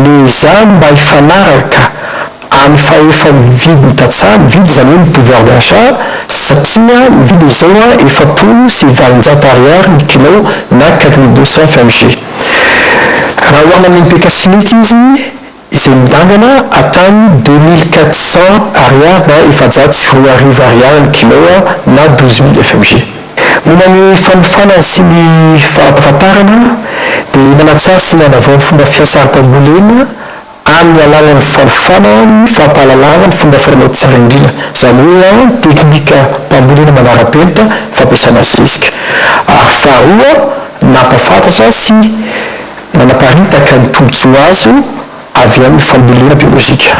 le zany mba hifanaraka amin'ny fahefa mividy tatsany mividy zany hoe ny pouvoir d'achat satria mividy zao a efapolo sy valonjato ariary ny kilo na 4200 FMG. Raha hoana amin'ny pekasiniky izy izay midangana atany 2400 ariary na efajato sy roa arivo ariary ny kilo na 12000 FMG. Momba ny fanofana sy ny fampahafantarana dia manatsara sy manavao fomba fiasa aram-pambolena amin'ny alalan'ny fanofana ny fampahalalana ny fomba faranao tsara indrindra zany hoe teknika mpambolena manara-penitra fampiasana azy risika ary faharoa nampafantatra sy manaparitaka ny tombotsoa azo avy amin'ny fambolena biolozika.